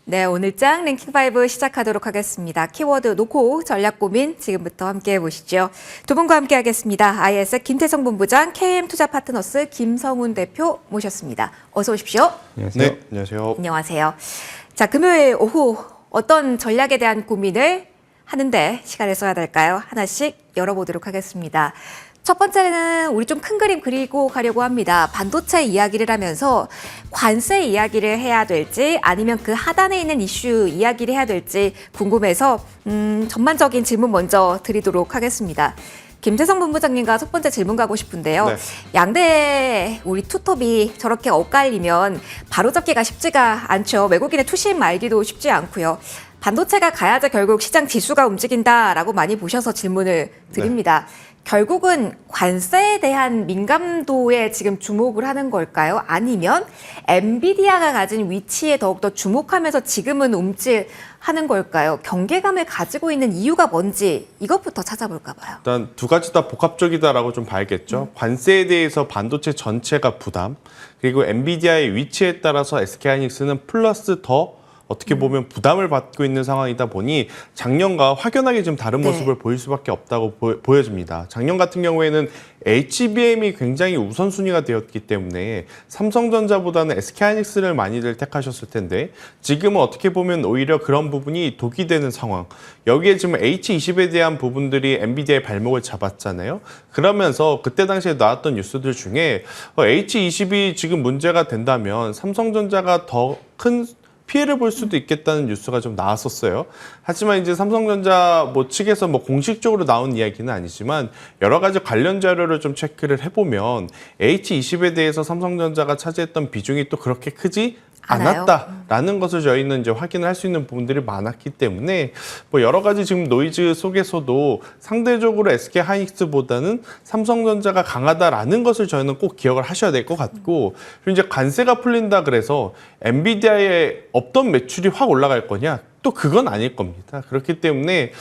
네, 오늘장 랭킹5 시작하도록 하겠습니다. 키워드 놓고 전략 고민 지금부터 함께해 보시죠. 두 분과 함께 하겠습니다. IS 김태성 본부장, KM투자파트너스 김성훈 대표 모셨습니다. 어서 오십시오. 안녕하세요. 네, 안녕하세요. 안녕하세요. 자, 금요일 오후 어떤 전략에 대한 고민을 하는데 시간을 써야 될까요? 하나씩 열어보도록 하겠습니다. 첫 번째는 우리 좀 큰 그림 그리고 가려고 합니다. 반도체 이야기를 하면서 관세 이야기를 해야 될지 아니면 그 하단에 있는 이슈 이야기를 해야 될지 궁금해서 전반적인 질문 먼저 드리도록 하겠습니다. 김태성 본부장님과 첫 번째 질문 가고 싶은데요. 네. 양대 우리 투톱이 저렇게 엇갈리면 바로잡기가 쉽지가 않죠. 외국인의 투심 알기도 쉽지 않고요. 반도체가 가야지 결국 시장 지수가 움직인다라고 많이 보셔서 질문을 드립니다. 결국은 관세에 대한 민감도에 지금 주목을 하는 걸까요? 아니면 엔비디아가 가진 위치에 더욱더 주목하면서 지금은 움찔하는 걸까요? 경계감을 가지고 있는 이유가 뭔지 이것부터 찾아볼까 봐요. 일단 두 가지 다 복합적이다라고 좀 봐야겠죠. 관세에 대해서 반도체 전체가 부담, 그리고 엔비디아의 위치에 따라서 SK하이닉스는 플러스 더 어떻게 보면 부담을 받고 있는 상황이다 보니 작년과 확연하게 좀 다른 모습을 보일 수밖에 없다고 보여집니다. 작년 같은 경우에는 HBM이 굉장히 우선순위가 되었기 때문에 삼성전자보다는 SK하이닉스를 많이들 택하셨을 텐데 지금은 어떻게 보면 오히려 그런 부분이 독이 되는 상황. 여기에 지금 H20에 대한 부분들이 엔비디아의 발목을 잡았잖아요. 그러면서 그때 당시에 나왔던 뉴스들 중에 H20이 지금 문제가 된다면 삼성전자가 더 큰 피해를 볼 수도 있겠다는 뉴스가 좀 나왔었어요. 하지만 이제 삼성전자 측에서 공식적으로 나온 이야기는 아니지만 여러 가지 관련 자료를 좀 체크를 해보면 H20에 대해서 삼성전자가 차지했던 비중이 또 그렇게 크지 않았다라는 것을 저희는 이제 확인을 할 수 있는 부분들이 많았기 때문에 여러 가지 지금 노이즈 속에서도 상대적으로 SK하이닉스보다는 삼성전자가 강하다라는 것을 저희는 꼭 기억을 하셔야 될 것 같고, 그리고 이제 관세가 풀린다 그래서 엔비디아의 없던 매출이 확 올라갈 거냐? 또 그건 아닐 겁니다. 그렇기 때문에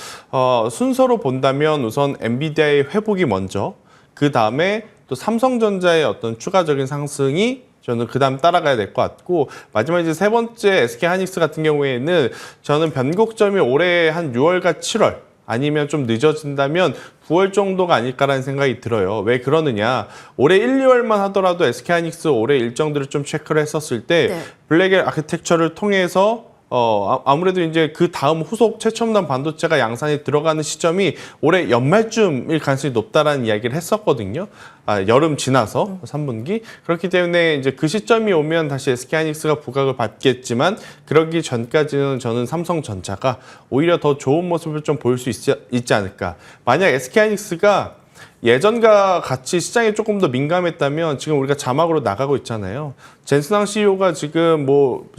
순서로 본다면 우선 엔비디아의 회복이 먼저, 그 다음에 또 삼성전자의 어떤 추가적인 상승이 저는 그 다음 따라가야 될 것 같고, 마지막 이제 세 번째 SK하이닉스 같은 경우에는 저는 변곡점이 올해 한 6월과 7월 아니면 좀 늦어진다면 9월 정도가 아닐까라는 생각이 들어요. 왜 그러느냐? 올해 1, 2월만 하더라도 SK하이닉스 올해 일정들을 좀 체크를 했었을 때 블랙엘 아키텍처를 통해서 아무래도 이제 그 다음 후속 최첨단 반도체가 양산에 들어가는 시점이 올해 연말쯤일 가능성이 높다라는 이야기를 했었거든요. 여름 지나서 3분기. 그렇기 때문에 이제 그 시점이 오면 다시 SK하이닉스가 부각을 받겠지만 그러기 전까지는 저는 삼성전자가 오히려 더 좋은 모습을 좀 보일 수 있지 않을까. 만약 SK하이닉스가 예전과 같이 시장에 조금 더 민감했다면 지금 우리가 자막으로 나가고 있잖아요. 젠스낭 CEO가 지금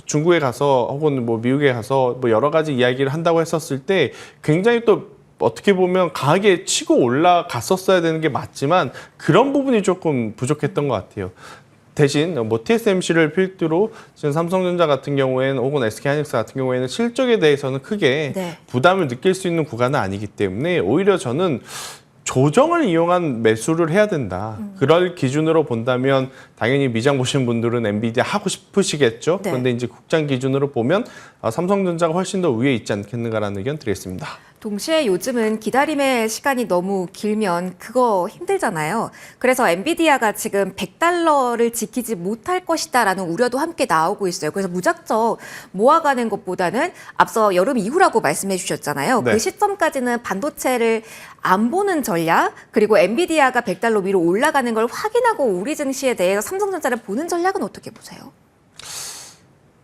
중국에 가서 혹은 미국에 가서 여러 가지 이야기를 한다고 했었을 때 굉장히 또 어떻게 보면 강하게 치고 올라갔었어야 되는 게 맞지만 그런 부분이 조금 부족했던 것 같아요. 대신 TSMC를 필두로 지금 삼성전자 같은 경우에는 혹은 SK하이닉스 같은 경우에는 실적에 대해서는 크게 부담을 느낄 수 있는 구간은 아니기 때문에 오히려 저는 조정을 이용한 매수를 해야 된다. 그럴 기준으로 본다면 당연히 미장 보신 분들은 엔비디아 하고 싶으시겠죠. 그런데 이제 국장 기준으로 보면 삼성전자가 훨씬 더 위에 있지 않겠는가라는 의견 드리겠습니다. 동시에 요즘은 기다림의 시간이 너무 길면 그거 힘들잖아요. 그래서 엔비디아가 지금 $100를 지키지 못할 것이다라는 우려도 함께 나오고 있어요. 그래서 무작정 모아가는 것보다는 앞서 여름 이후라고 말씀해 주셨잖아요. 그 시점까지는 반도체를 안 보는 전략, 그리고 엔비디아가 $100 위로 올라가는 걸 확인하고 우리 증시에 대해서 삼성전자를 보는 전략은 어떻게 보세요?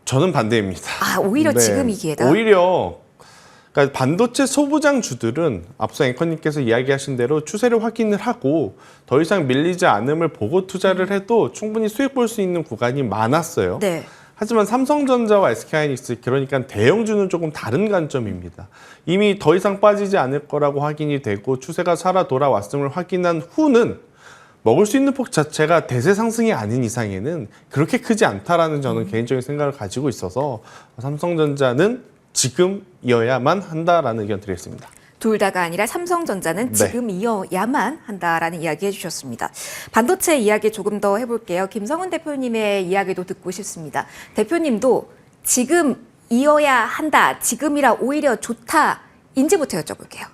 저는 반대입니다. 오히려 지금 이 기회다? 오히려 그러니까 반도체 소부장주들은 앞서 앵커님께서 이야기하신 대로 추세를 확인을 하고 더 이상 밀리지 않음을 보고 투자를 해도 충분히 수익 볼 수 있는 구간이 많았어요. 하지만 삼성전자와 SK하이닉스, 그러니까 대형주는 조금 다른 관점입니다. 이미 더 이상 빠지지 않을 거라고 확인이 되고 추세가 살아 돌아왔음을 확인한 후는 먹을 수 있는 폭 자체가 대세 상승이 아닌 이상에는 그렇게 크지 않다라는 저는 개인적인 생각을 가지고 있어서 삼성전자는 지금이어야만 한다라는 의견 드리겠습니다. 둘 다가 아니라 삼성전자는 지금이어야만 한다라는 이야기 해주셨습니다. 반도체 이야기 조금 더 해볼게요. 김성훈 대표님의 이야기도 듣고 싶습니다. 대표님도 지금 이어야 한다, 지금이라 오히려 좋다인지부터 여쭤볼게요.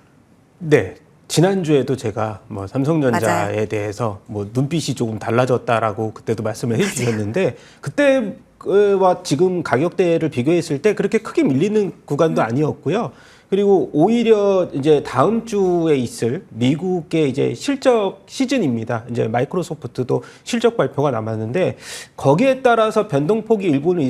네. 지난주에도 제가 뭐 삼성전자에 맞아요. 대해서 뭐 눈빛이 조금 달라졌다라고 그때도 말씀을 해주셨는데 그때와 지금 가격대를 비교했을 때 그렇게 크게 밀리는 구간도 아니었고요. 그리고 오히려 이제 다음 주에 있을 미국의 이제 실적 시즌입니다. 이제 마이크로소프트도 실적 발표가 남았는데 거기에 따라서 변동폭이 일부는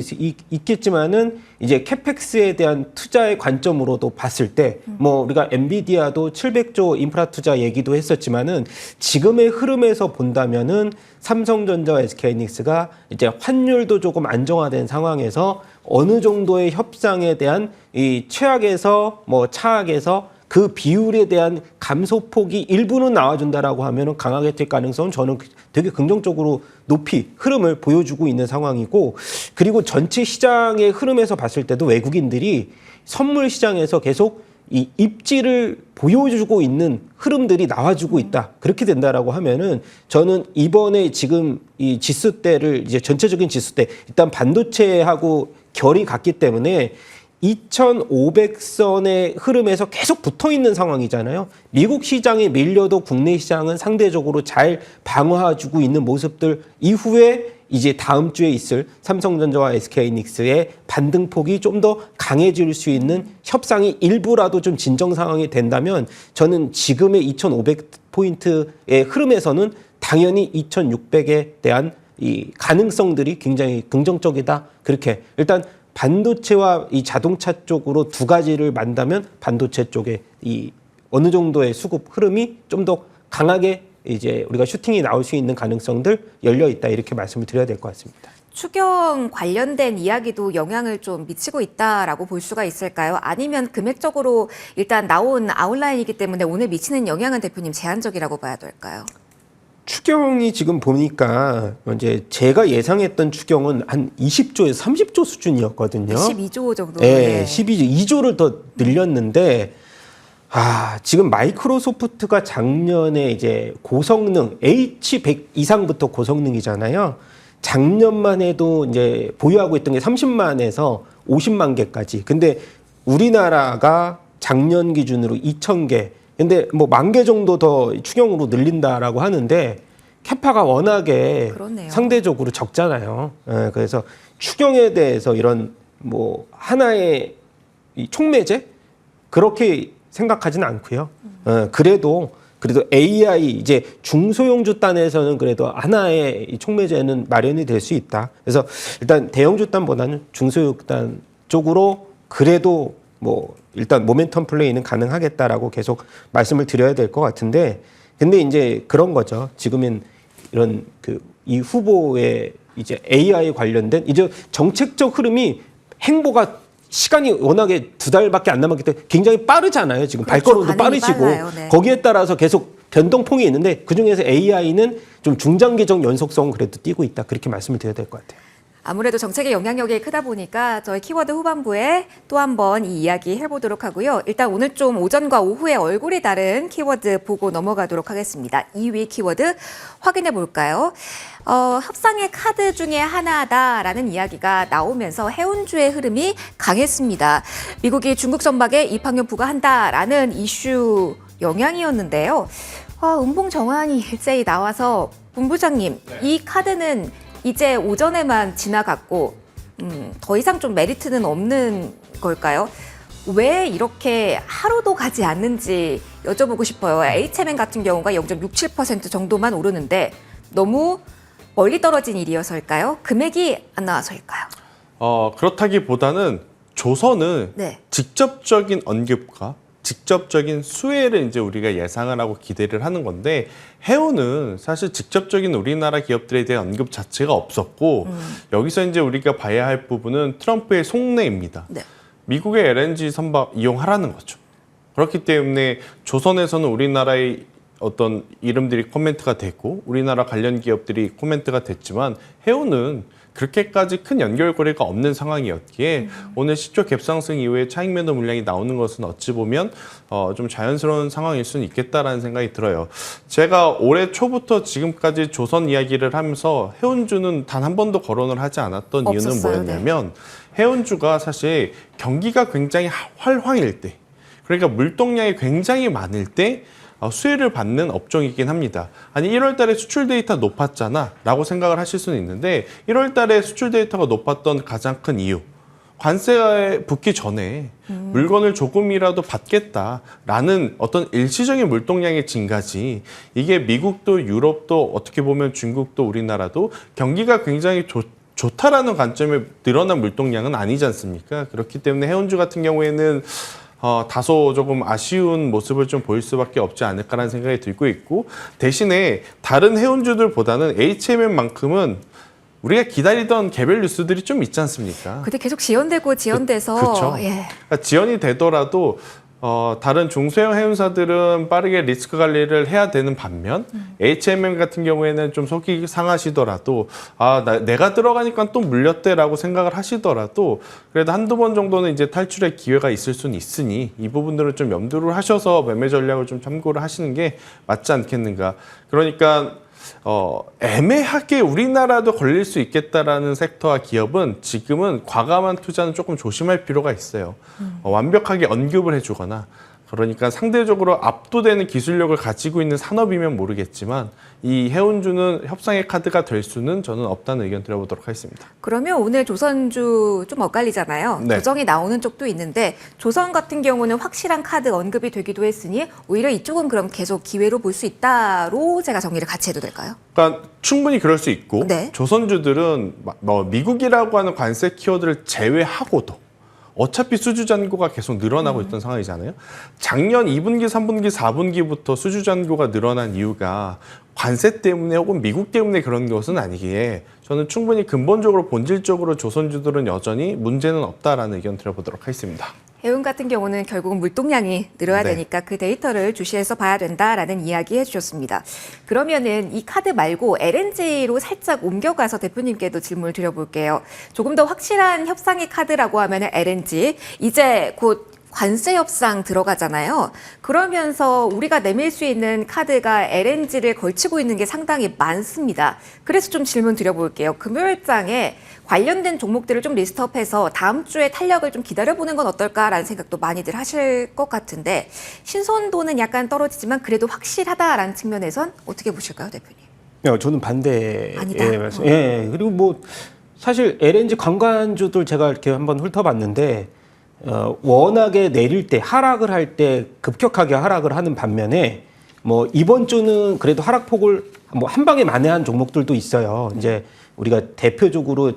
있겠지만은 이제 캐펙스에 대한 투자의 관점으로도 봤을 때 뭐 우리가 엔비디아도 700조 인프라 투자 얘기도 했었지만은 지금의 흐름에서 본다면은 삼성전자와 SK하이닉스가 이제 환율도 조금 안정화된 상황에서 어느 정도의 협상에 대한 이 최악에서 뭐 차악에서 그 비율에 대한 감소폭이 일부는 나와준다라고 하면은 강하게 될 가능성은 저는 되게 긍정적으로 높이 흐름을 보여주고 있는 상황이고, 그리고 전체 시장의 흐름에서 봤을 때도 외국인들이 선물 시장에서 계속 이 입지를 보여주고 있는 흐름들이 나와주고 있다. 그렇게 된다라고 하면은 저는 이번에 지금 이 지수대를 이제 전체적인 지수대 일단 반도체하고 결이 같기 때문에 2,500선의 흐름에서 계속 붙어 있는 상황이잖아요. 미국 시장에 밀려도 국내 시장은 상대적으로 잘 방어해주고 있는 모습들 이후에 이제 다음 주에 있을 삼성전자와 SK하이닉스의 반등폭이 좀 더 강해질 수 있는 협상이 일부라도 좀 진정 상황이 된다면 저는 지금의 2,500포인트의 흐름에서는 당연히 2,600에 대한 이 가능성들이 굉장히 긍정적이다. 그렇게 일단 반도체와 이 자동차 쪽으로 두 가지를 만다면 반도체 쪽에 이 어느 정도의 수급 흐름이 좀 더 강하게 이제 우리가 슈팅이 나올 수 있는 가능성들 열려 있다, 이렇게 말씀을 드려야 될 것 같습니다. 추경 관련된 이야기도 영향을 좀 미치고 있다라고 볼 수가 있을까요? 아니면 금액적으로 일단 나온 아웃라인이기 때문에 오늘 미치는 영향은 대표님 제한적이라고 봐야 될까요? 추경이 지금 보니까 이제 제가 예상했던 추경은 한 20조에서 30조 수준이었거든요. 12조 정도. 네, 2조를 더 늘렸는데, 지금 마이크로소프트가 작년에 이제 고성능 H100 이상부터 고성능이잖아요. 작년만 해도 이제 보유하고 있던 게 30만에서 50만 개까지. 근데 우리나라가 작년 기준으로 2,000개. 근데 뭐 10,000개 정도 더 추경으로 늘린다라고 하는데 캐파가 워낙에 그렇네요. 상대적으로 적잖아요. 그래서 추경에 대해서 이런 뭐 하나의 이 촉매제 그렇게 생각하지는 않고요. 그래도 AI 이제 중소형주 단에서는 그래도 하나의 이 촉매제는 마련이 될 수 있다. 그래서 일단 대형주 단보다는 중소형주 단 쪽으로 그래도 뭐 일단 모멘텀 플레이는 가능하겠다라고 계속 말씀을 드려야 될 것 같은데, 근데 이제 그런 거죠. 지금은 이런 이 후보의 이제 AI 관련된 이제 정책적 흐름이 행보가 시간이 워낙에 2달밖에 안 남았기 때문에 굉장히 빠르잖아요. 지금 그렇죠. 발걸음도 반응이 빠르시고 빨라요. 네. 거기에 따라서 계속 변동폭이 있는데 그중에서 AI는 좀 중장기적 연속성은 그래도 띄고 있다. 그렇게 말씀을 드려야 될 것 같아요. 아무래도 정책의 영향력이 크다 보니까 저희 키워드 후반부에 또 한 번 이 이야기 해보도록 하고요. 일단 오늘 좀 오전과 오후에 얼굴이 다른 키워드 보고 넘어가도록 하겠습니다. 2위 키워드 확인해 볼까요? 협상의 카드 중에 하나다라는 이야기가 나오면서 해운주의 흐름이 강했습니다. 미국이 중국 선박에 입항료 부과한다라는 이슈 영향이었는데요. 음봉 정환이 일제히 나와서 본부장님, 이 카드는 이제 오전에만 지나갔고 더 이상 좀 메리트는 없는 걸까요? 왜 이렇게 하루도 가지 않는지 여쭤보고 싶어요. HMN 같은 경우가 0.67% 정도만 오르는데 너무 멀리 떨어진 일이어서일까요? 금액이 안 나와서일까요? 그렇다기보다는 조선은 네. 직접적인 언급과 직접적인 수혜를 이제 우리가 예상을 하고 기대를 하는 건데, 해운은 사실 직접적인 우리나라 기업들에 대한 언급 자체가 없었고, 여기서 이제 우리가 봐야 할 부분은 트럼프의 속내입니다. 네. 미국의 LNG 선박 이용하라는 거죠. 그렇기 때문에 조선에서는 우리나라의 어떤 이름들이 코멘트가 됐고 우리나라 관련 기업들이 코멘트가 됐지만 해운은 그렇게까지 큰 연결고리가 없는 상황이었기에 오늘 시초 갭상승 이후에 차익 매도 물량이 나오는 것은 어찌 보면 좀 자연스러운 상황일 수는 있겠다라는 생각이 들어요. 제가 올해 초부터 지금까지 조선 이야기를 하면서 해운주는 단 한 번도 거론을 하지 않았던 이유는 없었어요. 뭐였냐면 해운주가 사실 경기가 굉장히 활황일 때, 그러니까 물동량이 굉장히 많을 때 수혜를 받는 업종이긴 합니다. 아니 1월 달에 수출 데이터 높았잖아 라고 생각을 하실 수는 있는데 1월 달에 수출 데이터가 높았던 가장 큰 이유, 관세에 붙기 전에 물건을 조금이라도 받겠다라는 어떤 일시적인 물동량의 증가지, 이게 미국도 유럽도 어떻게 보면 중국도 우리나라도 경기가 굉장히 좋다라는 관점에 늘어난 물동량은 아니지 않습니까? 그렇기 때문에 해운주 같은 경우에는 다소 조금 아쉬운 모습을 좀 보일 수밖에 없지 않을까라는 생각이 들고 있고, 대신에 다른 해운주들보다는 HMM만큼은 우리가 기다리던 개별 뉴스들이 좀 있지 않습니까? 근데 계속 지연돼서 그렇죠. 예. 그러니까 지연이 되더라도 다른 중소형 해운사들은 빠르게 리스크 관리를 해야 되는 반면 HMM 같은 경우에는 좀 속이 상하시더라도 내가 들어가니까 또 물렸대라고 생각을 하시더라도 그래도 한두 번 정도는 이제 탈출의 기회가 있을 수는 있으니 이 부분들을 좀 염두를 하셔서 매매 전략을 좀 참고를 하시는 게 맞지 않겠는가. 그러니까 애매하게 우리나라도 걸릴 수 있겠다라는 섹터와 기업은 지금은 과감한 투자는 조금 조심할 필요가 있어요. 완벽하게 언급을 해주거나, 그러니까 상대적으로 압도되는 기술력을 가지고 있는 산업이면 모르겠지만 이 해운주는 협상의 카드가 될 수는 저는 없다는 의견 드려보도록 하겠습니다. 그러면 오늘 조선주 좀 엇갈리잖아요. 네. 조정이 나오는 쪽도 있는데 조선 같은 경우는 확실한 카드 언급이 되기도 했으니 오히려 이쪽은 그럼 계속 기회로 볼 수 있다로 제가 정리를 같이 해도 될까요? 그러니까 충분히 그럴 수 있고 네. 조선주들은 뭐 미국이라고 하는 관세 키워드를 제외하고도 어차피 수주 잔고가 계속 늘어나고 있던 상황이잖아요. 작년 2분기, 3분기, 4분기부터 수주 잔고가 늘어난 이유가 관세 때문에 혹은 미국 때문에 그런 것은 아니기에 저는 충분히 근본적으로 본질적으로 조선주들은 여전히 문제는 없다라는 의견 드려보도록 하겠습니다. 해운 같은 경우는 결국은 물동량이 늘어야 네. 되니까 그 데이터를 주시해서 봐야 된다라는 이야기 해주셨습니다. 그러면은 이 카드 말고 LNG로 살짝 옮겨가서 대표님께도 질문을 드려볼게요. 조금 더 확실한 협상의 카드라고 하면은 LNG, 이제 곧 관세 협상 들어가잖아요. 그러면서 우리가 내밀 수 있는 카드가 LNG를 걸치고 있는 게 상당히 많습니다. 그래서 좀 질문 드려볼게요. 금요일장에 관련된 종목들을 좀 리스트업해서 다음 주에 탄력을 좀 기다려보는 건 어떨까라는 생각도 많이들 하실 것 같은데, 신선도는 약간 떨어지지만 그래도 확실하다라는 측면에선 어떻게 보실까요, 대표님? 저는 반대의 아니다. 말씀. 예, 그리고 뭐 사실 LNG 관광주들 제가 이렇게 한번 훑어봤는데 워낙에 내릴 때 하락을 할 때 급격하게 하락을 하는 반면에 뭐 이번 주는 그래도 하락폭을 뭐 한 방에 만회한 종목들도 있어요. 이제 우리가 대표적으로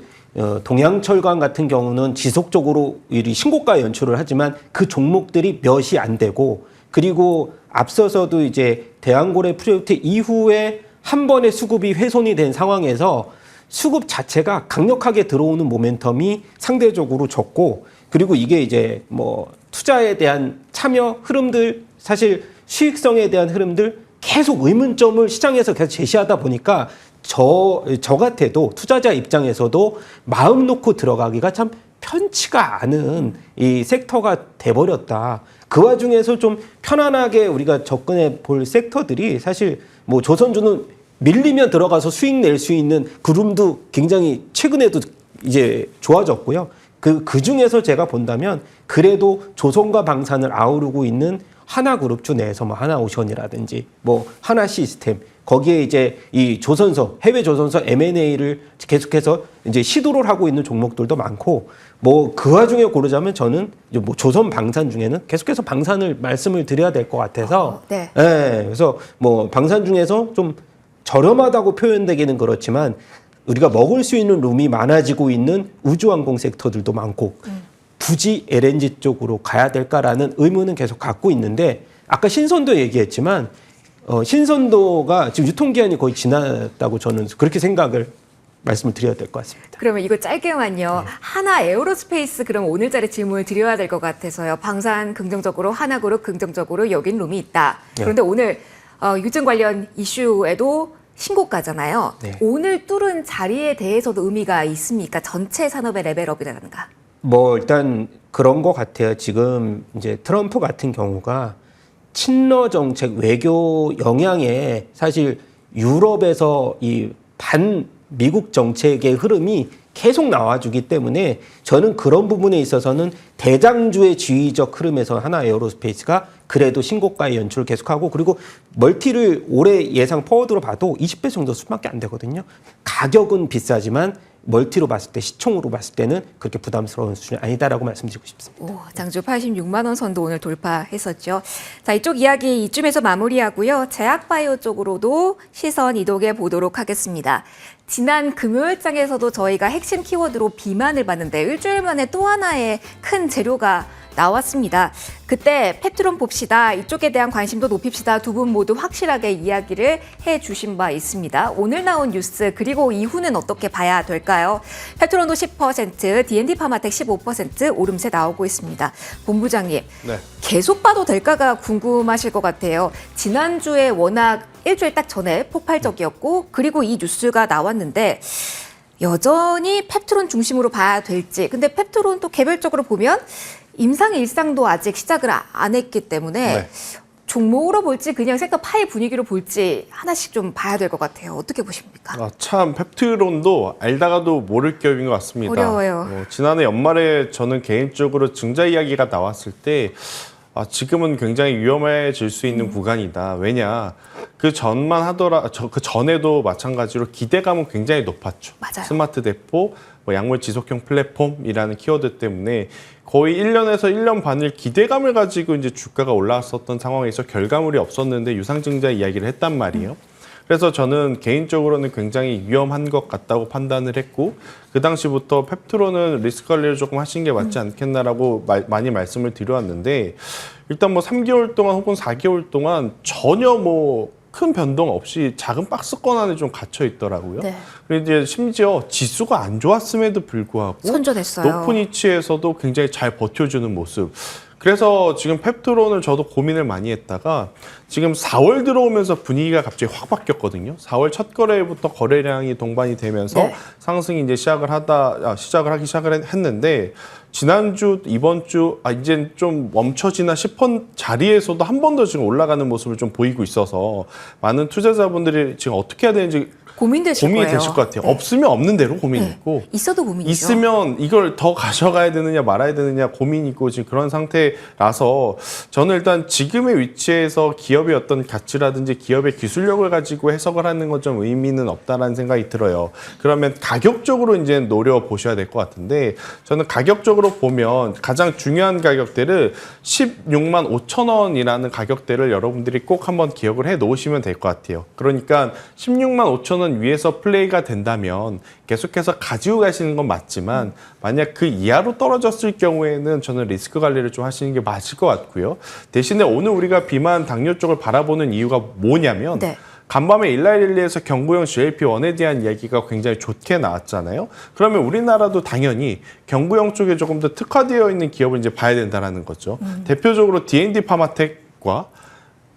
동양철강 같은 경우는 지속적으로 이 신고가 연출을 하지만 그 종목들이 몇이 안 되고, 그리고 앞서서도 이제 대한고래 프로젝트 이후에 한 번의 수급이 훼손이 된 상황에서 수급 자체가 강력하게 들어오는 모멘텀이 상대적으로 적고, 그리고 이게 이제 뭐 투자에 대한 참여 흐름들, 사실 수익성에 대한 흐름들 계속 의문점을 시장에서 계속 제시하다 보니까 저 같아도 투자자 입장에서도 마음 놓고 들어가기가 참 편치가 않은 이 섹터가 돼버렸다. 그 와중에서 좀 편안하게 우리가 접근해 볼 섹터들이 사실 뭐 조선주는 밀리면 들어가서 수익 낼 수 있는 그룹도 굉장히 최근에도 이제 좋아졌고요. 그 중에서 제가 본다면 그래도 조선과 방산을 아우르고 있는 하나그룹주 내에서 뭐 하나오션이라든지 뭐 하나시스템, 거기에 이제 이 조선소, 해외 조선소 M&A를 계속해서 이제 시도를 하고 있는 종목들도 많고, 뭐 그 와중에 고르자면 저는 이제 뭐 조선 방산 중에는 계속해서 방산을 말씀을 드려야 될 것 같아서, 네. 예, 그래서 뭐 방산 중에서 좀 저렴하다고 표현되기는 그렇지만 우리가 먹을 수 있는 룸이 많아지고 있는 우주항공 섹터들도 많고, 굳이 LNG 쪽으로 가야 될까라는 의문은 계속 갖고 있는데, 아까 신선도 얘기했지만 신선도가 지금 유통기한이 거의 지났다고 저는 그렇게 생각을 말씀을 드려야 될 것 같습니다. 그러면 이거 짧게만요. 하나 에어로스페이스 그럼 오늘 자리 질문을 드려야 될 것 같아서요. 방산 긍정적으로, 하나그룹 긍정적으로 여긴 룸이 있다. 그런데 오늘 유증 관련 이슈에도 신고가잖아요. 네. 오늘 뚫은 자리에 대해서도 의미가 있습니까? 전체 산업의 레벨업이라든가. 뭐 일단 그런 것 같아요. 지금 이제 트럼프 같은 경우가 친러 정책, 외교 영향에 사실 유럽에서 이 반 미국 정책의 흐름이 계속 나와주기 때문에 저는 그런 부분에 있어서는 대장주의 지휘적 흐름에서 하나 에어로스페이스가 그래도 신고가의 연출을 계속하고 그리고 멀티를 올해 예상 포워드로 봐도 20배 정도 수밖에 안 되거든요. 가격은 비싸지만 멀티로 봤을 때 시총으로 봤을 때는 그렇게 부담스러운 수준이 아니다라고 말씀드리고 싶습니다. 오, 장주 86만 원 선도 오늘 돌파했었죠. 자, 이쪽 이야기 이쯤에서 마무리하고요. 제약바이오 쪽으로도 시선 이동해 보도록 하겠습니다. 지난 금요일장에서도 저희가 핵심 키워드로 비만을 봤는데 일주일 만에 또 하나의 큰 재료가 나왔습니다. 그때 페트론 봅시다. 이쪽에 대한 관심도 높입시다. 두 분 모두 확실하게 이야기를 해주신 바 있습니다. 오늘 나온 뉴스 그리고 이후는 어떻게 봐야 될까요? 페트론도 10%, D&D 파마텍 15% 오름세 나오고 있습니다. 본부장님, 네. 계속 봐도 될까가 궁금하실 것 같아요. 지난주에 워낙 일주일 딱 전에 폭발적이었고 그리고 이 뉴스가 나왔는데 여전히 펩트론 중심으로 봐야 될지. 근데 펩트론 또 개별적으로 보면 임상 일상도 아직 시작을 안 했기 때문에 네. 종목으로 볼지 그냥 섹터 파이 분위기로 볼지 하나씩 좀 봐야 될 것 같아요. 어떻게 보십니까? 참 펩트론도 알다가도 모를 기업인 것 같습니다. 어려워요. 지난해 연말에 저는 개인적으로 증자 이야기가 나왔을 때 지금은 굉장히 위험해질 수 있는 구간이다. 왜냐, 그 전에도 마찬가지로 기대감은 굉장히 높았죠. 맞아요. 스마트 대포, 약물 지속형 플랫폼이라는 키워드 때문에 거의 1년에서 1년 반을 기대감을 가지고 이제 주가가 올라왔었던 상황에서 결과물이 없었는데 유상증자 이야기를 했단 말이에요. 그래서 저는 개인적으로는 굉장히 위험한 것 같다고 판단을 했고 그 당시부터 펩트론은 리스크 관리를 조금 하신 게 맞지 않겠나라고 많이 말씀을 드려왔는데 일단 뭐 3개월 동안 혹은 4개월 동안 전혀 큰 변동 없이 작은 박스권 안에 좀 갇혀 있더라고요. 네. 그리고 이제 심지어 지수가 안 좋았음에도 불구하고 선전했어요. 높은 위치에서도 굉장히 잘 버텨주는 모습. 그래서 지금 펩트론을 저도 고민을 많이 했다가 지금 4월 들어오면서 분위기가 갑자기 확 바뀌었거든요. 4월 첫 거래부터 거래량이 동반이 되면서 네. 상승이 이제 시작을 하기 시작을 했는데 지난주, 이번 주 이제 좀 멈춰지나 싶은 자리에서도 한 번 더 지금 올라가는 모습을 좀 보이고 있어서 많은 투자자분들이 지금 어떻게 해야 되는지 고민이 되실 것 같아요. 네. 없으면 없는 대로 고민이 있고 있어도 고민이죠. 있으면 이걸 더 가져가야 되느냐 말아야 되느냐 고민이 있고 지금 그런 상태라서 저는 일단 지금의 위치에서 기업의 어떤 가치라든지 기업의 기술력을 가지고 해석을 하는 건 좀 의미는 없다라는 생각이 들어요. 그러면 가격적으로 이제 노려보셔야 될 것 같은데 저는 가격적으로 보면 가장 중요한 가격대를 16만 5천 원이라는 가격대를 여러분들이 꼭 한번 기억을 해 놓으시면 될 것 같아요. 그러니까 16만 5천 원 위에서 플레이가 된다면 계속해서 가지고 가시는 건 맞지만 만약 그 이하로 떨어졌을 경우에는 저는 리스크 관리를 좀 하시는 게 맞을 것 같고요. 대신에 오늘 우리가 비만 당뇨 쪽을 바라보는 이유가 뭐냐면 네. 간밤에 일라일리에서 경구형 GLP-1에 대한 이야기가 굉장히 좋게 나왔잖아요. 그러면 우리나라도 당연히 경구형 쪽에 조금 더 특화되어 있는 기업을 이제 봐야 된다는 거죠. 대표적으로 D&D 파마텍과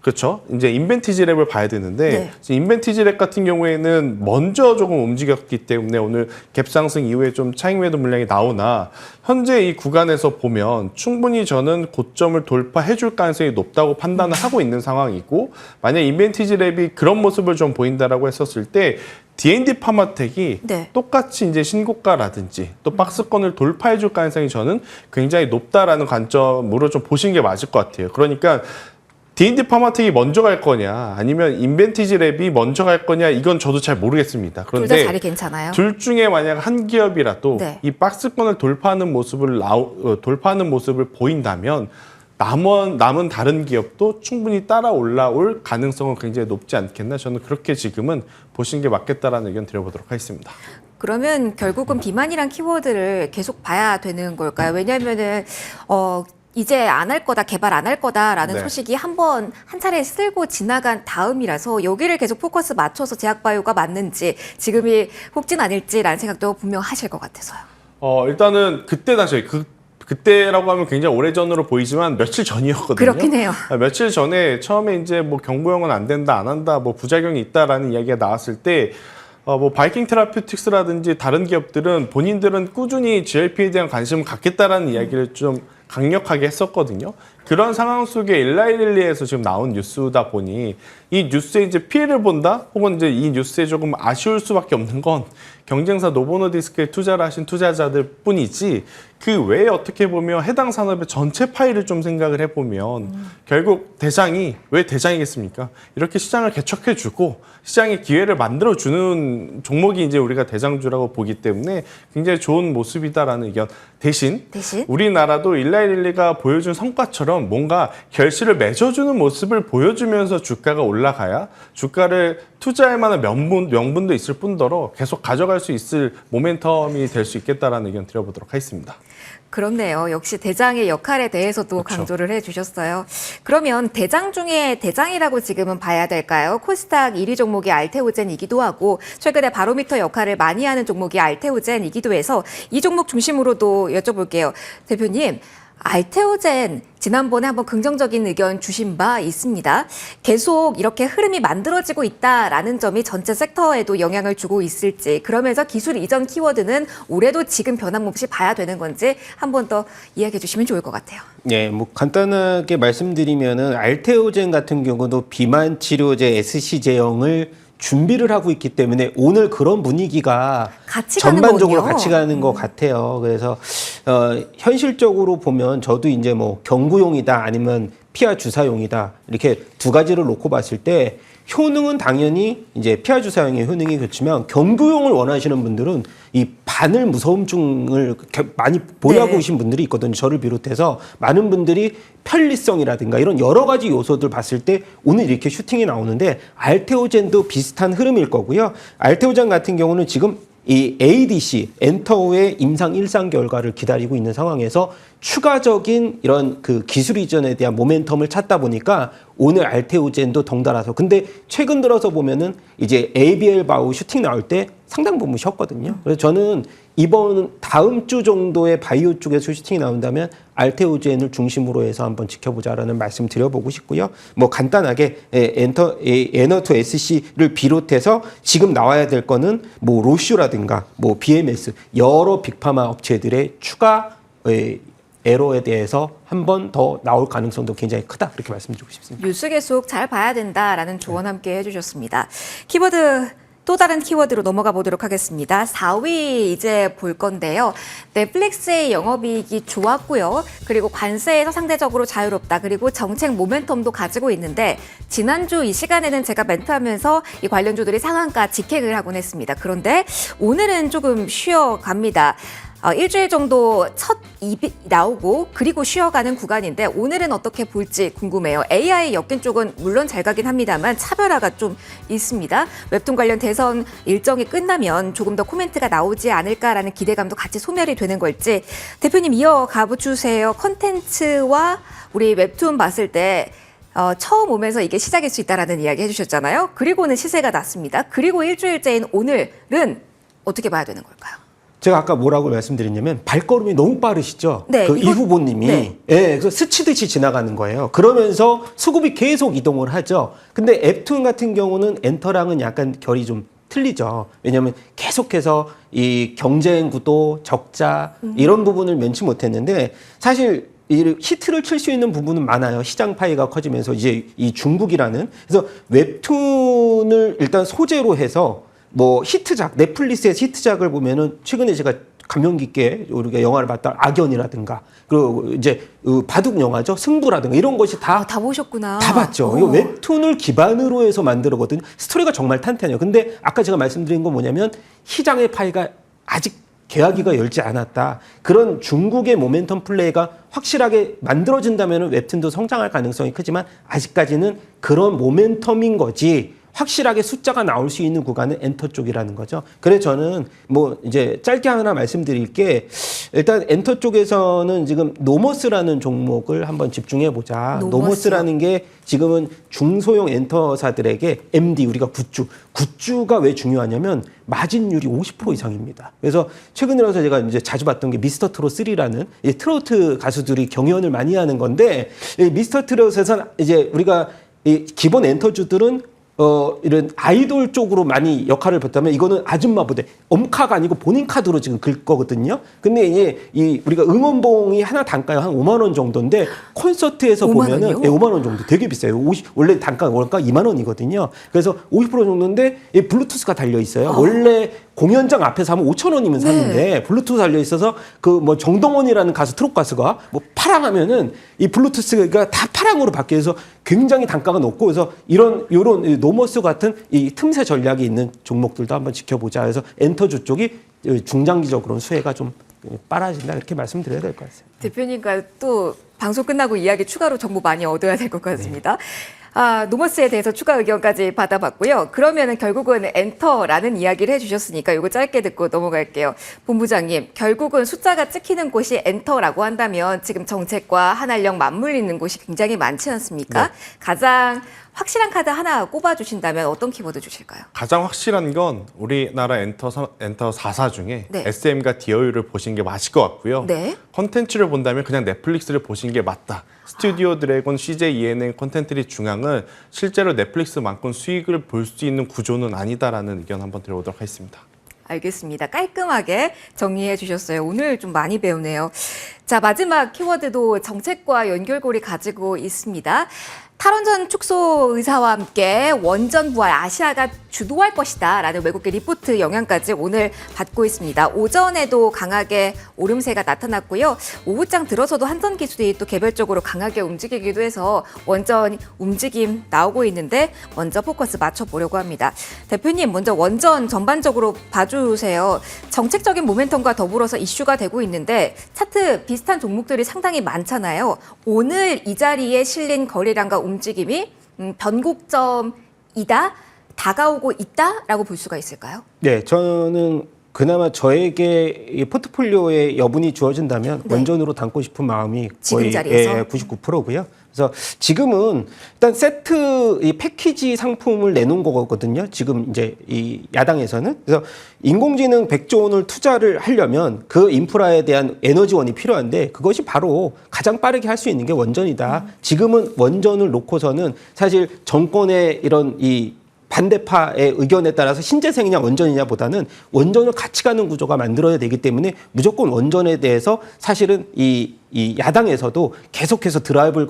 그렇죠. 이제 인벤티지랩을 봐야 되는데 인벤티지랩 같은 경우에는 먼저 조금 움직였기 때문에 오늘 갭상승 이후에 좀 차익 매도 물량이 나오나 현재 이 구간에서 보면 충분히 저는 고점을 돌파해 줄 가능성이 높다고 판단을 하고 있는 상황이고 만약 인벤티지랩이 그런 모습을 좀 보인다라고 했었을 때 D&D 파마텍이 똑같이 이제 신고가라든지 또 박스권을 돌파해 줄 가능성이 저는 굉장히 높다라는 관점으로 좀 보시는 게 맞을 것 같아요. 그러니까 D&D 파마텍이 먼저 갈 거냐 아니면 인벤티지랩이 먼저 갈 거냐 이건 저도 잘 모르겠습니다. 그런데 둘 다 자리 괜찮아요? 둘 중에 만약 한 기업이라도 이 박스권을 돌파하는 모습을 보인다면 남은 다른 기업도 충분히 따라 올라올 가능성은 굉장히 높지 않겠나 저는 그렇게 지금은 보시는 게 맞겠다라는 의견 드려보도록 하겠습니다. 그러면 결국은 비만이란 키워드를 계속 봐야 되는 걸까요? 왜냐하면은 이제 안 할 거다, 개발 안 할 거다라는 소식이 한 차례 쓸고 지나간 다음이라서 여기를 계속 포커스 맞춰서 제약바이오가 맞는지 지금이 혹진 아닐지라는 생각도 분명 하실 것 같아서요. 일단은 그때 다시 그때라고 하면 굉장히 오래전으로 보이지만 며칠 전이었거든요. 그렇긴 해요. 며칠 전에 처음에 이제 경구형은 안 된다, 안 한다, 부작용이 있다라는 이야기가 나왔을 때 바이킹 테라퓨틱스라든지 다른 기업들은 본인들은 꾸준히 GLP에 대한 관심을 갖겠다라는 이야기를 좀 강력하게 했었거든요. 그런 상황 속에 일라이릴리에서 지금 나온 뉴스다 보니 이 뉴스에 이제 피해를 본다 혹은 이제 이 뉴스에 조금 아쉬울 수밖에 없는 건 경쟁사 노보노디스크에 투자를 하신 투자자들 뿐이지 그 외에 어떻게 보면 해당 산업의 전체 파일을 좀 생각을 해보면 결국 대장이 왜 대장이겠습니까? 이렇게 시장을 개척해주고 시장의 기회를 만들어주는 종목이 이제 우리가 대장주라고 보기 때문에 굉장히 좋은 모습이다라는 의견. 대신 우리나라도 일라이릴리가 보여준 성과처럼 뭔가 결실을 맺어주는 모습을 보여주면서 주가가 올라가야 주가를 투자할 만한 명분도 있을 뿐더러 계속 가져갈 수 있을 모멘텀이 될 수 있겠다라는 의견 드려보도록 하겠습니다. 그렇네요. 역시 대장의 역할에 대해서도 그렇죠. 강조를 해주셨어요. 그러면 대장 중에 대장이라고 지금은 봐야 될까요? 코스닥 1위 종목이 알테오젠이기도 하고 최근에 바로미터 역할을 많이 하는 종목이 알테오젠이기도 해서 이 종목 중심으로도 여쭤볼게요. 대표님, 알테오젠 지난번에 한번 긍정적인 의견 주신 바 있습니다. 계속 이렇게 흐름이 만들어지고 있다라는 점이 전체 섹터에도 영향을 주고 있을지, 그러면서 기술 이전 키워드는 올해도 지금 변함없이 봐야 되는 건지 한 번 더 이야기해 주시면 좋을 것 같아요. 네, 뭐 간단하게 말씀드리면은 알테오젠 같은 경우도 비만 치료제 SC 제형을 준비를 하고 있기 때문에 오늘 그런 분위기가 같이 가는 전반적으로 거군요. 같이 가는 것 같아요. 그래서 현실적으로 보면 저도 이제 뭐 경구용이다 아니면 피하 주사용이다 이렇게 두 가지를 놓고 봤을 때 효능은 당연히 이제 피하 주사용의 효능이 그렇지만 경구용을 원하시는 분들은 이 바늘 무서움증을 많이 보유하고 계신 분들이 있거든요. 저를 비롯해서 많은 분들이 편리성이라든가 이런 여러 가지 요소들 봤을 때 오늘 이렇게 슈팅이 나오는데 알테오젠도 비슷한 흐름일 거고요. 알테오젠 같은 경우는 지금 이 ADC 엔터의 임상 1상 결과를 기다리고 있는 상황에서 추가적인 이런 그 기술 이전에 대한 모멘텀을 찾다 보니까 오늘 알테오젠도 덩달아서 근데 최근 들어서 보면은 이제 ABL 바우 슈팅 나올 때 상당 부분 쉬었거든요. 그래서 저는 이번 다음 주 정도에 바이오 쪽에서 슈팅이 나온다면 알테오젠을 중심으로 해서 한번 지켜보자라는 말씀 드려보고 싶고요. 뭐 간단하게 에너투 SC를 비롯해서 지금 나와야 될 거는 뭐 로슈라든가 뭐 BMS 여러 빅파마 업체들의 추가 에러에 대해서 한 번 더 나올 가능성도 굉장히 크다 이렇게 말씀드리고 싶습니다. 뉴스 계속 잘 봐야 된다라는 조언 함께 해주셨습니다. 키워드 또 다른 키워드로 넘어가 보도록 하겠습니다. 4위 이제 볼 건데요. 넷플릭스의 영업이익이 좋았고요. 그리고 관세에서 상대적으로 자유롭다. 그리고 정책 모멘텀도 가지고 있는데 지난주 이 시간에는 제가 멘트하면서 이 관련주들이 상한가 직행을 하곤 했습니다. 그런데 오늘은 조금 쉬어갑니다. 일주일 정도 첫 입이 나오고 그리고 쉬어가는 구간인데 오늘은 어떻게 볼지 궁금해요. AI 엮인 쪽은 물론 잘 가긴 합니다만 차별화가 좀 있습니다. 웹툰 관련 대선 일정이 끝나면 조금 더 코멘트가 나오지 않을까라는 기대감도 같이 소멸이 되는 걸지 대표님 이어가 주세요. 컨텐츠와 우리 웹툰 봤을 때 처음 오면서 이게 시작일 수 있다라는 이야기 해주셨잖아요. 그리고는 시세가 났습니다. 그리고 일주일째인 오늘은 어떻게 봐야 되는 걸까요? 제가 아까 뭐라고 말씀드렸냐면 발걸음이 너무 빠르시죠? 네, 이 후보님이. 네. 그래서 스치듯이 지나가는 거예요. 그러면서 수급이 계속 이동을 하죠. 근데 앱툰 같은 경우는 엔터랑은 약간 결이 좀 틀리죠. 왜냐하면 계속해서 이 경쟁 구도, 적자 이런 부분을 면치 못했는데 사실 이 히트를 칠 수 있는 부분은 많아요. 시장 파이가 커지면서 이제 이 중국이라는 그래서 웹툰을 일단 소재로 해서 뭐 히트작, 넷플릭스의 히트작을 보면은 최근에 제가 감명 깊게 우리가 영화를 봤다 악연이라든가 그리고 이제 바둑 영화죠 승부라든가 이런 것이 다 보셨구나. 다 봤죠. 이거 웹툰을 기반으로 해서 만들었거든요. 스토리가 정말 탄탄해요. 근데 아까 제가 말씀드린 건 뭐냐면 시장의 파이가 아직 개화기가 열지 않았다. 그런 중국의 모멘텀 플레이가 확실하게 만들어진다면 웹툰도 성장할 가능성이 크지만 아직까지는 그런 모멘텀인 거지. 확실하게 숫자가 나올 수 있는 구간은 엔터 쪽이라는 거죠. 그래서 저는 뭐 이제 짧게 하나 말씀드릴 게 일단 엔터 쪽에서는 지금 노머스라는 종목을 한번 집중해 보자. 노머스라는 게 지금은 중소형 엔터사들에게 MD 우리가 굿주가 왜 중요하냐면 마진율이 50% 이상입니다. 그래서 최근 들어서 제가 이제 자주 봤던 게 미스터 트롯 3라는 트로트 가수들이 경연을 많이 하는 건데 미스터 트롯에서는 이제 우리가 이 기본 엔터주들은 이런 아이돌 쪽으로 많이 역할을 했다면 이거는 아줌마 부대, 엄카가 아니고 본인 카드로 지금 긁 거거든요. 근데 이제 우리가 응원봉이 하나 단가가 한 5만 원 정도인데 콘서트에서 5만 보면은 원이요? 5만 원 정도 되게 비싸요. 원래 단가가 2만 원이거든요. 그래서 50% 정도인데 이 블루투스가 달려 있어요. 원래 공연장 앞에서 하면 5천 원이면 사는데 블루투스 달려 있어서 그 뭐 정동원이라는 가수 트롯 가수가 뭐 파랑하면은 이 블루투스가 다 파랑으로 바뀌어서 굉장히 단가가 높고 그래서 요런 노머스 같은 이 틈새 전략이 있는 종목들도 한번 지켜보자. 그래서 엔터주 쪽이 중장기적으로는 수혜가 좀 빨아진다 이렇게 말씀드려야 될 것 같습니다. 대표님과 또 방송 끝나고 이야기 추가로 정보 많이 얻어야 될 것 같습니다. 노머스에 대해서 추가 의견까지 받아봤고요. 그러면은 결국은 엔터라는 이야기를 해주셨으니까 이거 짧게 듣고 넘어갈게요. 본부장님, 결국은 숫자가 찍히는 곳이 엔터라고 한다면 지금 정책과 한알령 맞물리는 곳이 굉장히 많지 않습니까? 네. 가장 확실한 카드 하나 꼽아주신다면 어떤 키워드 주실까요? 가장 확실한 건 우리나라 엔터 4사 중에 네. SM과 디어유를 보시는 게 맞을 것 같고요. 네. 컨텐츠를 본다면 그냥 넷플릭스를 보시는 게 맞다. 스튜디오 드래곤, CJ ENM 컨텐츠의 중앙은 실제로 넷플릭스만큼 수익을 볼 수 있는 구조는 아니다라는 의견 한번 드려보도록 하겠습니다. 알겠습니다. 깔끔하게 정리해 주셨어요. 오늘 좀 많이 배우네요. 자, 마지막 키워드도 정책과 연결고리 가지고 있습니다. 탈원전 축소 의사와 함께 원전 부활 아시아가 주도할 것이다 라는 외국계 리포트 영향까지 오늘 받고 있습니다. 오전에도 강하게 오름세가 나타났고요. 오후장 들어서도 한전 기술이 또 개별적으로 강하게 움직이기도 해서 원전 움직임 나오고 있는데 먼저 포커스 맞춰보려고 합니다. 대표님 먼저 원전 전반적으로 봐주세요. 정책적인 모멘텀과 더불어서 이슈가 되고 있는데 차트 비슷한 종목들이 상당히 많잖아요. 오늘 이 자리에 실린 거래량과 움직임이 변곡점이다, 다가오고 있다라고 볼 수가 있을까요? 네, 저는 그나마 저에게 이 포트폴리오에 여분이 주어진다면 네. 원전으로 담고 싶은 마음이 지금 거의 자리에서? 99%고요. 그래서 지금은 일단 세트 이 패키지 상품을 내놓은 거거든요. 지금 이제 이 야당에서는. 그래서 인공지능 100조 원을 투자를 하려면 그 인프라에 대한 에너지원이 필요한데 그것이 바로 가장 빠르게 할 수 있는 게 원전이다. 지금은 원전을 놓고서는 사실 정권의 이런 이 반대파의 의견에 따라서 신재생이냐 원전이냐 보다는 원전을 같이 가는 구조가 만들어야 되기 때문에 무조건 원전에 대해서 사실은 이 야당에서도 계속해서 드라이브를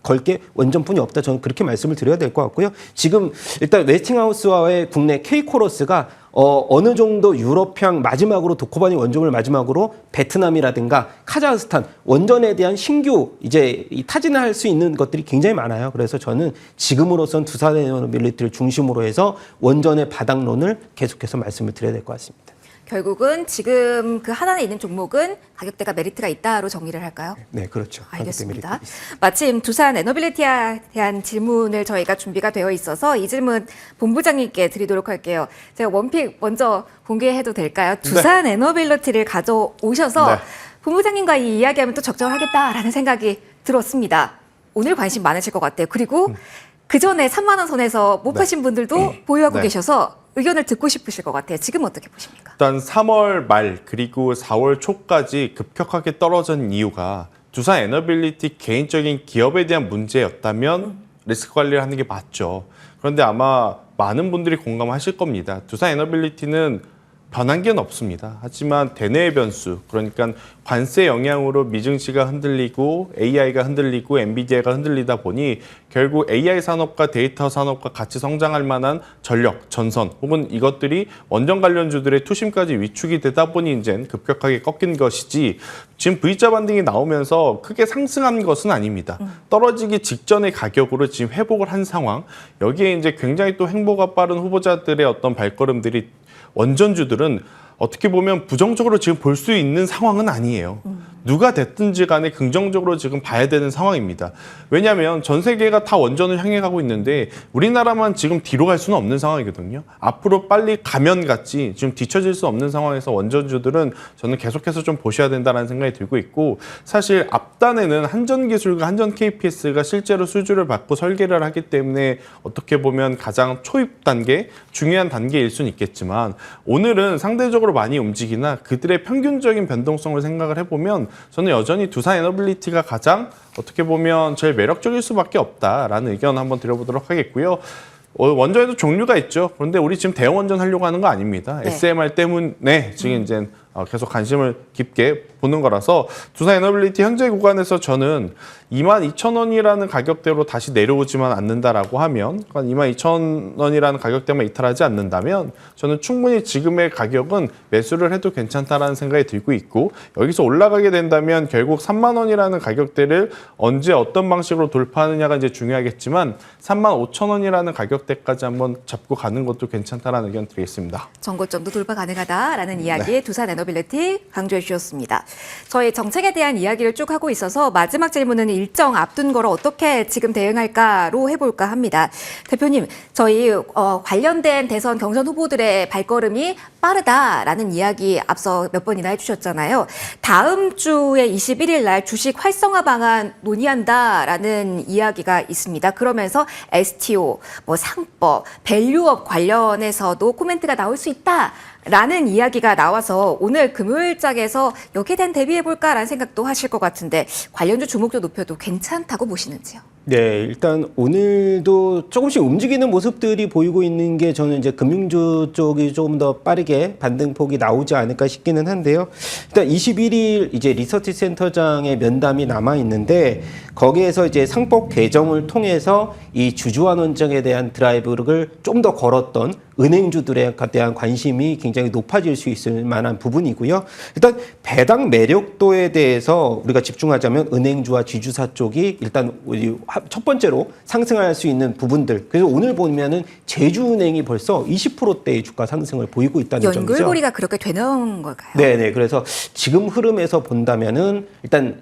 걸게 원전뿐이 없다. 저는 그렇게 말씀을 드려야 될 것 같고요. 지금 일단 웨스팅하우스와의 국내 K코러스가 어느 정도 유럽향 마지막으로 도코바니 원전을 마지막으로 베트남이라든가 카자흐스탄 원전에 대한 신규 이제 타진할 수 있는 것들이 굉장히 많아요. 그래서 저는 지금으로선 두산에너빌리티를 중심으로 해서 원전의 바닥론을 계속해서 말씀을 드려야 될 것 같습니다. 결국은 지금 그 하단에 있는 종목은 가격대가 메리트가 있다로 정리를 할까요? 네, 그렇죠. 알겠습니다. 마침 두산 에너빌리티에 대한 질문을 저희가 준비가 되어 있어서 이 질문 본부장님께 드리도록 할게요. 제가 원픽 먼저 공개해도 될까요? 두산 에너빌리티를 가져오셔서 네. 본부장님과 이 이야기하면 또 적절하겠다라는 생각이 들었습니다. 오늘 관심 많으실 것 같아요. 그리고 그 전에 3만 원 선에서 못 파신 분들도 보유하고 네. 계셔서 의견을 듣고 싶으실 것 같아요. 지금 어떻게 보십니까? 일단 3월 말 그리고 4월 초까지 급격하게 떨어진 이유가 두산 에너빌리티 개인적인 기업에 대한 문제였다면 리스크 관리를 하는 게 맞죠. 그런데 아마 많은 분들이 공감하실 겁니다. 두산 에너빌리티는 변한 게 없습니다. 하지만 대내의 변수, 그러니까 관세 영향으로 미증시가 흔들리고 AI가 흔들리고 엔비디아가 흔들리다 보니 결국 AI 산업과 데이터 산업과 같이 성장할 만한 전력, 전선 혹은 이것들이 원전 관련주들의 투심까지 위축이 되다 보니 이제 급격하게 꺾인 것이지 지금 V자 반등이 나오면서 크게 상승한 것은 아닙니다. 떨어지기 직전의 가격으로 지금 회복을 한 상황. 여기에 이제 굉장히 또 행보가 빠른 후보자들의 어떤 발걸음들이 원전주들은 어떻게 보면 부정적으로 지금 볼 수 있는 상황은 아니에요. 누가 됐든지 간에 긍정적으로 지금 봐야 되는 상황입니다. 왜냐하면 전 세계가 다 원전을 향해 가고 있는데 우리나라만 지금 뒤로 갈 수는 없는 상황이거든요. 앞으로 빨리 가면 같이 지금 뒤처질 수 없는 상황에서 원전주들은 저는 계속해서 좀 보셔야 된다는 생각이 들고 있고 사실 앞단에는 한전기술과 한전 KPS가 실제로 수주를 받고 설계를 하기 때문에 어떻게 보면 가장 초입 단계, 중요한 단계일 수는 있겠지만 오늘은 상대적으로 많이 움직이나 그들의 평균적인 변동성을 생각을 해보면 저는 여전히 두산 에너빌리티가 가장 어떻게 보면 제일 매력적일 수밖에 없다라는 의견 한번 드려보도록 하겠고요. 원전에도 종류가 있죠. 그런데 우리 지금 대형 원전 하려고 하는 거 아닙니다. 네. SMR 때문에 지금 이제 계속 관심을 깊게 보는 거라서 두산 에너빌리티 현재 구간에서 저는 22,000원이라는 가격대로 다시 내려오지만 않는다라고 하면, 22,000원이라는 가격대만 이탈하지 않는다면 저는 충분히 지금의 가격은 매수를 해도 괜찮다라는 생각이 들고 있고, 여기서 올라가게 된다면 결국 3만 원이라는 가격대를 언제 어떤 방식으로 돌파하느냐가 이제 중요하겠지만 35,000원이라는 가격대까지 한번 잡고 가는 것도 괜찮다라는 의견 드리겠습니다. 정고점도 돌파 가능하다라는 이야기 두산 에너빌리티 강조해 주셨습니다. 저희 정책에 대한 이야기를 쭉 하고 있어서 마지막 질문은 일정 앞둔 거를 어떻게 지금 대응할까로 해볼까 합니다. 대표님, 저희 관련된 대선 경선 후보들의 발걸음이 빠르다라는 이야기 앞서 몇 번이나 해주셨잖아요. 다음 주에 21일 날 주식 활성화 방안 논의한다라는 이야기가 있습니다. 그러면서 STO, 상법, 밸류업 관련해서도 코멘트가 나올 수 있다. 라는 이야기가 나와서 오늘 금요일장에서 여기에 대한 대비해볼까라는 생각도 하실 것 같은데 관련주 주목도 높여도 괜찮다고 보시는지요? 네, 일단 오늘도 조금씩 움직이는 모습들이 보이고 있는 게 저는 이제 금융주 쪽이 조금 더 빠르게 반등폭이 나오지 않을까 싶기는 한데요. 일단 21일 이제 리서치 센터장의 면담이 남아 있는데 거기에서 이제 상법 개정을 통해서 이 주주환 원정에 대한 드라이브를 좀 더 걸었던 은행주들에 대한 관심이 굉장히 높아질 수 있을 만한 부분이고요. 일단 배당 매력도에 대해서 우리가 집중하자면 은행주와 지주사 쪽이 일단 첫 번째로 상승할 수 있는 부분들. 그래서 오늘 보면은 제주은행이 벌써 20%대의 주가 상승을 보이고 있다는 점이죠. 연결고리가 그렇게 되는 걸까요? 네네. 그래서 지금 흐름에서 본다면은 일단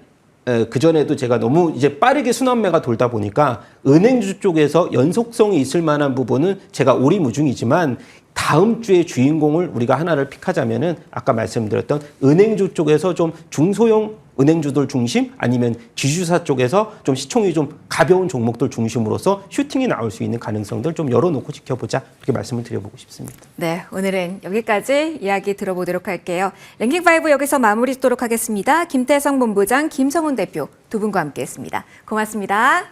그전에도 제가 너무 이제 빠르게 순환매가 돌다 보니까 은행주 쪽에서 연속성이 있을 만한 부분은 제가 오리무중이지만 다음 주에 주인공을 우리가 하나를 픽하자면은 아까 말씀드렸던 은행주 쪽에서 좀 중소형 은행주들 중심 아니면 지주사 쪽에서 좀 시총이 좀 가벼운 종목들 중심으로서 슈팅이 나올 수 있는 가능성들 좀 열어놓고 지켜보자 이렇게 말씀을 드려보고 싶습니다. 네, 오늘은 여기까지 이야기 들어보도록 할게요. 랭킹5 여기서 마무리 짓도록 하겠습니다. 김태성 본부장, 김성훈 대표 두 분과 함께했습니다. 고맙습니다.